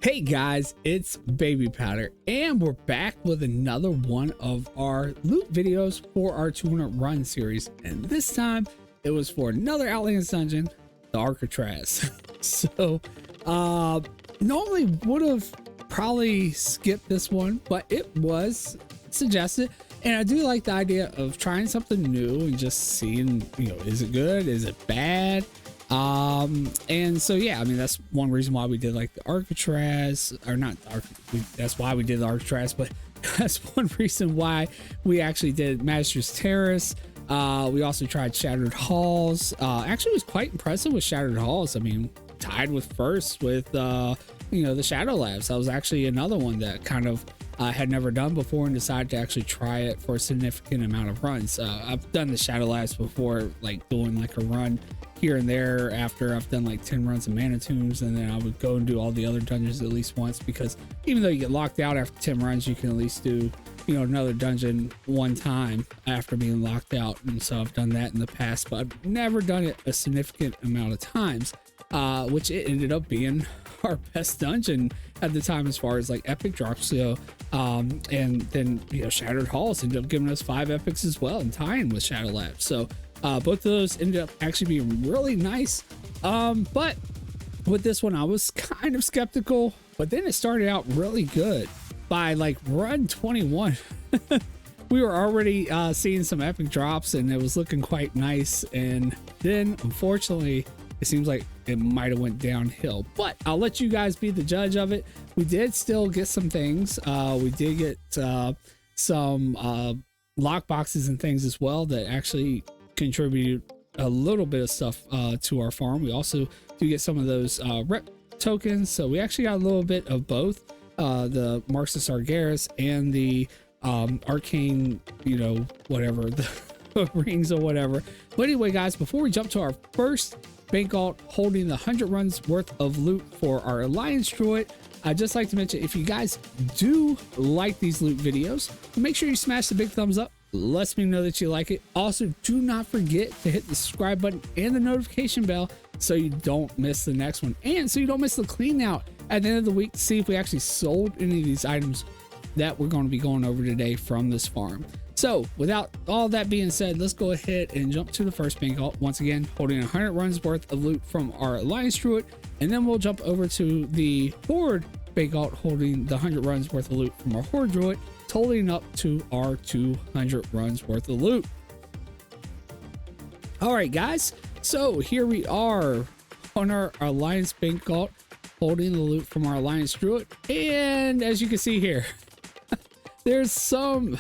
Hey guys, it's Babypowder, and we're back with another one of our loot videos for our 200 run series. And this time it was for another Outlands dungeon, the Arcatraz. So normally would have probably skipped this one, but it was suggested, and I do like the idea of trying something new and just seeing, is it good, is it bad? And so yeah, I mean, that's one reason why we did like the Arcatraz, or not that's why we did the Arcatraz, but that's one reason why we actually did Master's Terrace. We also tried Shattered Halls. Actually was quite impressive with Shattered Halls. I mean, tied with first with the Shadow Labs. That was actually another one that kind of had never done before and decided to actually try it for a significant amount of runs. I've done the Shadow Labs before, like doing like a run here and there after I've done like 10 runs of Mana Tombs, and then I would go and do all the other dungeons at least once, because even though you get locked out after 10 runs, you can at least do another dungeon one time after being locked out. And so I've done that in the past, but I've never done it a significant amount of times, which it ended up being our best dungeon at the time as far as like epic drops. So and then Shattered Halls ended up giving us 5 epics as well and tying with Shadow Labs. So both of those ended up actually being really nice. But with this one I was kind of skeptical, but then it started out really good. By like run 21 we were already seeing some epic drops, and it was looking quite nice. And then unfortunately it seems like it might have went downhill, but I'll let you guys be the judge of it. We did still get some things. We did get some lock boxes and things as well that actually contribute a little bit of stuff to our farm. We also do get some of those rep tokens, so we actually got a little bit of both, the Marxus Argaris and the arcane, whatever, the rings or whatever. But anyway guys, before we jump to our first bank alt holding the 100 runs worth of loot for our Alliance Druid, I'd just like to mention, if you guys do like these loot videos, make sure you smash the big thumbs up. Lets me know that you like it. Also, do not forget to hit the subscribe button and the notification bell so you don't miss the next one, and so you don't miss the clean out at the end of the week to see if we actually sold any of these items that we're going to be going over today from this farm. So without all that being said, let's go ahead and jump to the first bank alt, once again holding 100 runs worth of loot from our Alliance Druid, and then we'll jump over to the Horde bank alt holding the 100 runs worth of loot from our Horde Druid, totaling up to our 200 runs worth of loot. All right guys, so here we are on our Alliance bank alt holding the loot from our Alliance Druid, and as you can see here there's some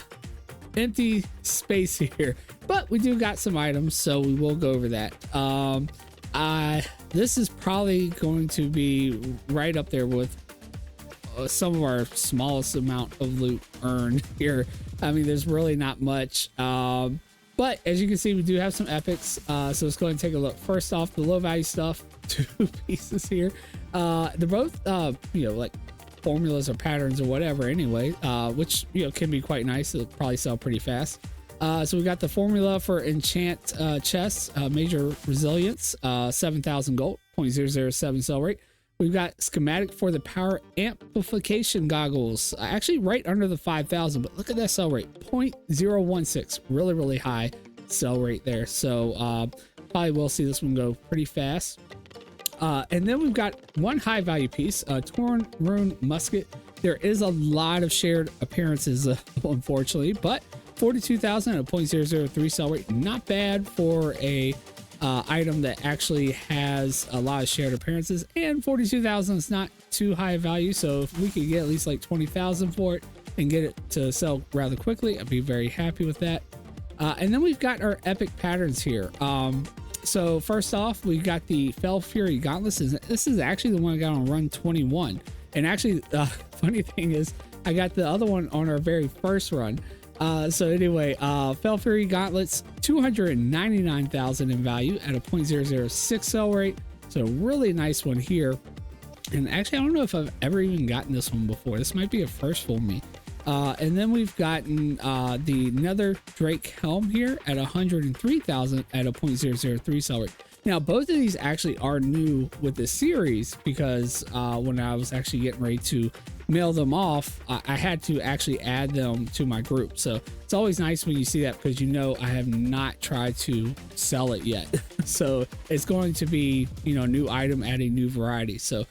empty space here, but we do got some items, so we will go over that. This is probably going to be right up there with some of our smallest amount of loot earned here. I mean, there's really not much, but as you can see, we do have some epics, so let's go ahead and take a look. First off, the low value stuff, 2 pieces here. They're both like formulas or patterns or whatever anyway, which can be quite nice. It'll probably sell pretty fast. So we got the formula for enchant chests, major resilience, 7,000 gold, 0.007 sell rate. We've got schematic for the power amplification goggles, actually right under the 5,000, but look at that sell rate, 0.016, really high sell rate there. So probably will see this one go pretty fast. And then we've got one high value piece, torn rune musket. There is a lot of shared appearances, unfortunately, but 42,000 at a 0.003 sell rate, not bad for a item that actually has a lot of shared appearances, and 42,000 is not too high a value. So if we could get at least like 20,000 for it and get it to sell rather quickly, I'd be very happy with that. And then we've got our epic patterns here. So first off, we got the Fell Fury Gauntlets. This is actually the one I got on run 21, and actually funny thing is I got the other one on our very first run. So anyway, Fell Fury Gauntlets, 299,000 in value at a 0.006 sell rate. So really nice one here. And actually, I don't know if I've ever even gotten this one before. This might be a first for me. And then we've gotten the Nether Drake Helm here at 103,000 at a 0.003 sell rate. Now, both of these actually are new with the series because when I was actually getting ready to mail them off, I had to actually add them to my group. So it's always nice when you see that because you know I have not tried to sell it yet. So it's going to be, you know, a new item, adding new variety. So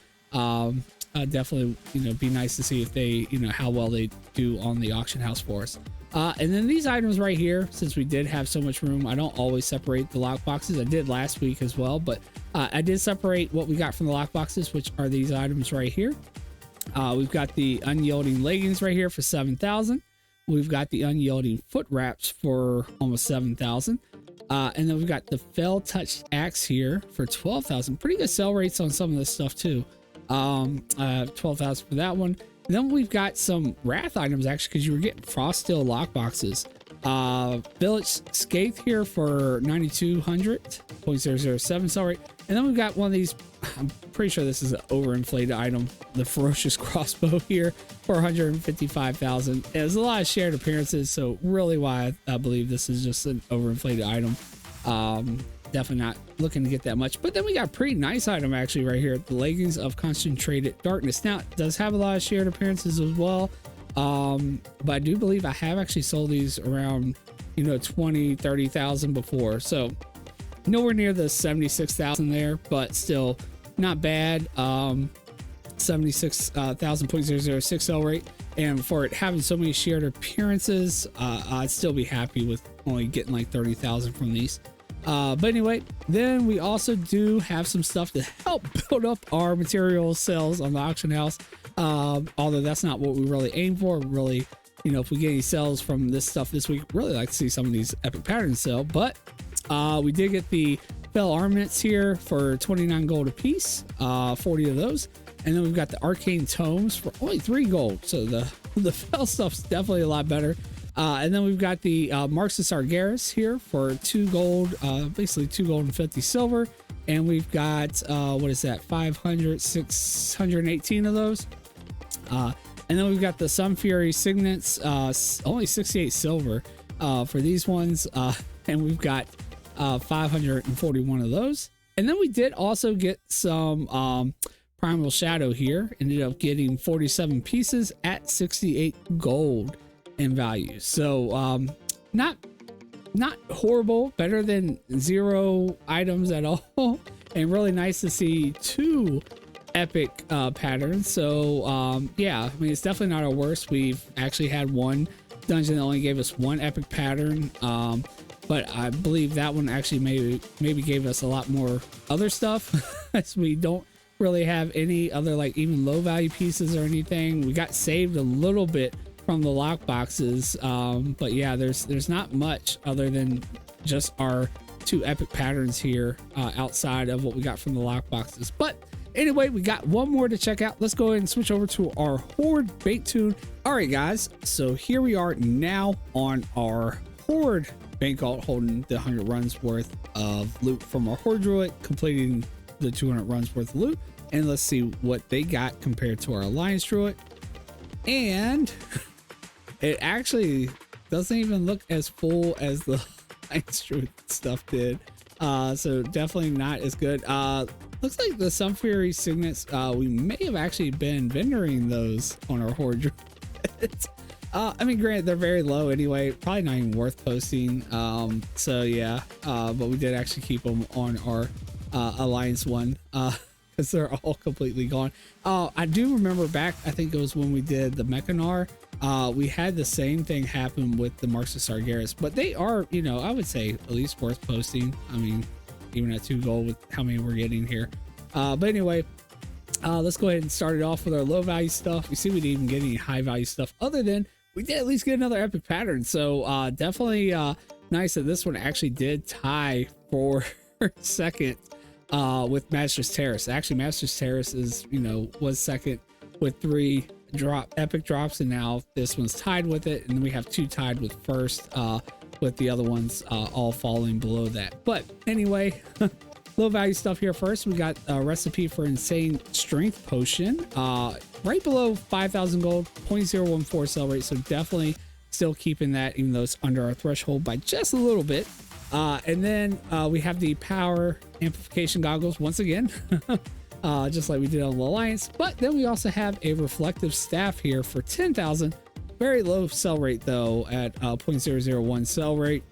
definitely, you know, be nice to see if they, you know, how well they do on the auction house for us. And then these items right here, since we did have so much room, I don't always separate the lock boxes. I did last week as well, but I did separate what we got from the lock boxes, which are these items right here. We've got the unyielding leggings right here for 7,000. We've got the unyielding foot wraps for almost 7,000. And then we've got the fell touched axe here for 12,000. Pretty good sell rates on some of this stuff too. 12,000 for that one. And then we've got some wrath items actually, because you were getting frost steel lock boxes. Village Scathe here for 9,200, 0.007 sell rate. And then we've got one of these, I'm pretty sure this is an overinflated item, the ferocious crossbow here for 155,000. There's a lot of shared appearances, so really why I believe this is just an overinflated item. Definitely not looking to get that much. But then we got a pretty nice item actually right here, the leggings of concentrated darkness. Now it does have a lot of shared appearances as well, but I do believe I have actually sold these around, you know, 20-30,000 before, so nowhere near the 76,000 there, but still not bad. 76,000.006 sell rate, and for it having so many shared appearances, I'd still be happy with only getting like 30,000 from these. But anyway, then we also do have some stuff to help build up our material sales on the auction house. Although that's not what we really aim for. Really, you know, if we get any sales from this stuff this week, really like to see some of these epic patterns sell. But we did get the fell armaments here for 29 gold a piece, 40 of those. And then we've got the arcane tomes for only 3 gold. So the fell stuff's definitely a lot better. And then we've got the Marks of Sargeras here for 2 gold, basically 2 gold and 50 silver. And we've got, what is that, 618 of those. And then we've got the Sun Fury signets, only 68 silver for these ones. And we've got 541 of those. And then we did also get some Primal Shadow here. Ended up getting 47 pieces at 68 gold in value. So not horrible, better than 0 items at all, and really nice to see 2 epic patterns. So yeah, I mean, it's definitely not our worst. We've actually had one dungeon that only gave us 1 epic pattern, but I believe that one actually maybe gave us a lot more other stuff as we don't really have any other like even low value pieces or anything. We got saved a little bit from the lock boxes, but yeah, there's not much other than just our 2 epic patterns here outside of what we got from the lock boxes. But anyway, we got one more to check out. Let's go ahead and switch over to our Horde bait tune. All right guys, so here we are now on our Horde bank vault, holding the 100 runs worth of loot from our Horde druid, completing the 200 runs worth of loot. And let's see what they got compared to our Alliance druid. And it actually doesn't even look as full as the Alliance druid stuff did. So definitely not as good. Looks like the Sun Fury signets, we may have actually been vendoring those on our Horde druid. I mean, granted, they're very low anyway, probably not even worth posting. So yeah, but we did actually keep them on our Alliance one, because they're all completely gone. I do remember back, I think it was when we did the Mechanar, we had the same thing happen with the Marks of Sargeras, but they are, you know, I would say at least worth posting. I mean, even at 2 gold with how many we're getting here. But anyway, let's go ahead and start it off with our low value stuff. We see we didn't even get any high value stuff, other than we did at least get another epic pattern. So definitely nice that this one actually did tie for second with Master's Terrace. Actually, Master's Terrace is, you know, was second with 3 epic drops, and now this one's tied with it, and then we have 2 tied with first, with the other ones all falling below that. But anyway, low value stuff here. First, we got a recipe for insane strength potion, right below 5,000 gold, 0.014 sell rate. So definitely still keeping that, even though it's under our threshold by just a little bit. And then we have the power amplification goggles once again, just like we did on the Alliance. But then we also have a reflective staff here for 10,000. Very low sell rate though, at 0.001 sell rate.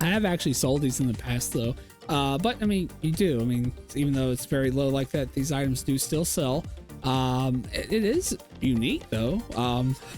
I have actually sold these in the past though. But I mean, you do. I mean, even though it's very low like that, these items do still sell. It is unique though,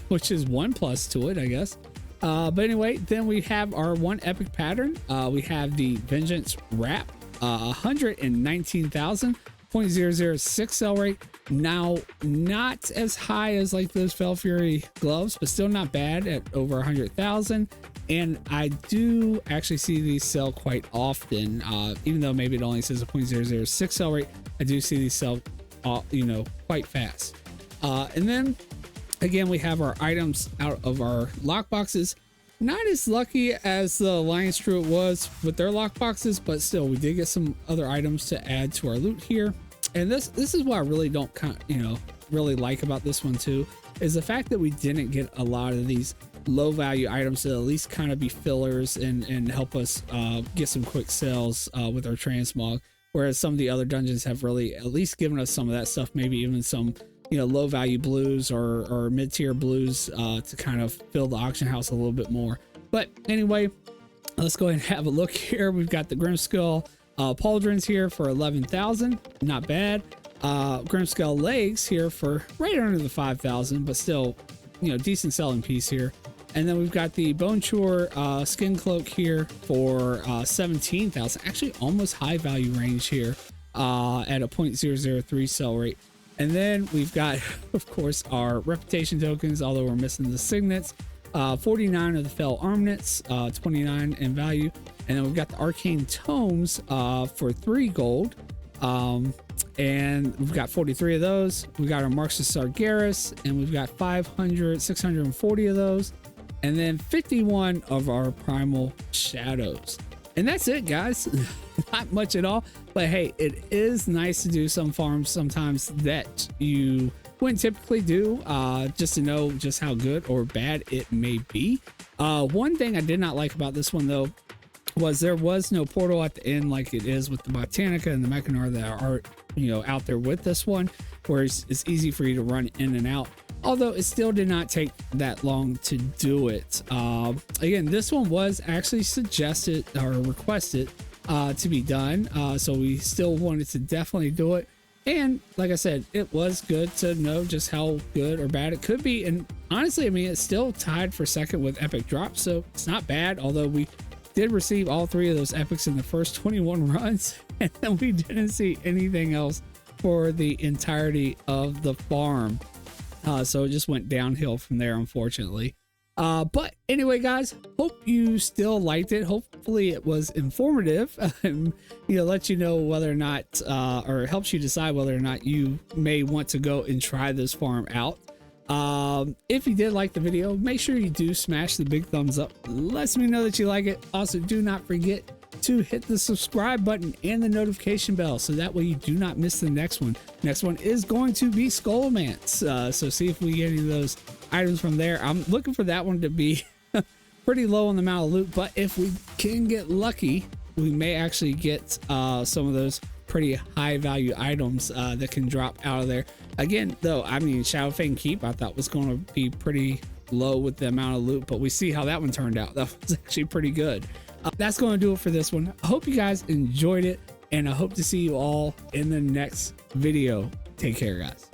which is one plus to it, I guess. But anyway, then we have our one epic pattern. We have the Vengeance Wrap, 119,000, 0.006 sell rate. Now, not as high as like those Fell Fury gloves, but still not bad at over 100,000. And I do actually see these sell quite often, even though maybe it only says a 0.006 sell rate. I do see these sell, quite fast. And then again, we have our items out of our lockboxes. Not as lucky as the Alliance Druid was with their lockboxes, but still, we did get some other items to add to our loot here. And this is what I really don't really like about this one too, is the fact that we didn't get a lot of these low value items to at least kind of be fillers and help us get some quick sales with our transmog, whereas some of the other dungeons have really at least given us some of that stuff, maybe even some low value blues or mid-tier blues to kind of fill the auction house a little bit more. But anyway, let's go ahead and have a look here. We've got the Grimskull pauldrons here for 11,000, not bad. Grimskull legs here for right under the 5,000, but still decent selling piece here. And then we've got the Bone Chewer skin cloak here for 17,000, actually almost high value range here at a 0.003 sell rate. And then we've got, of course, our reputation tokens, although we're missing the signets. 49 of the Fell Armnets, 29 in value. And then we've got the Arcane Tomes for 3 gold. And we've got 43 of those. We got our Marks of Sargeras, and we've got 640 of those. And then 51 of our Primal Shadows. And that's it, guys. Not much at all, but hey, it is nice to do some farms sometimes that you wouldn't typically do, just to know just how good or bad it may be. One thing I did not like about this one though was there was no portal at the end like it is with the Botanica and the Mechanor that are out there with this one, where it's easy for you to run in and out. Although it still did not take that long to do it. Again, this one was actually suggested or requested to be done, so we still wanted to definitely do it. And like I said, it was good to know just how good or bad it could be. And honestly, I mean, it's still tied for second with epic drops, so it's not bad. Although we did receive all 3 of those epics in the first 21 runs, and then we didn't see anything else for the entirety of the farm. So it just went downhill from there, unfortunately. But anyway, guys, hope you still liked it. Hopefully it was informative and let you know whether or not or helps you decide whether or not you may want to go and try this farm out. If you did like the video, make sure you do smash the big thumbs up. Lets me know that you like it. Also, do not forget to hit the subscribe button and the notification bell, so that way you do not miss the next one. Next one is going to be Skullmance, so see if we get any of those items from there. I'm looking for that one to be pretty low on the amount of loot, but if we can get lucky, we may actually get some of those pretty high value items that can drop out of there. Again though, I mean, Shadowfang Keep I thought was going to be pretty low with the amount of loot, but we see how that one turned out. That was actually pretty good. That's going to do it for this one. I hope you guys enjoyed it, and I hope to see you all in the next video. Take care, guys.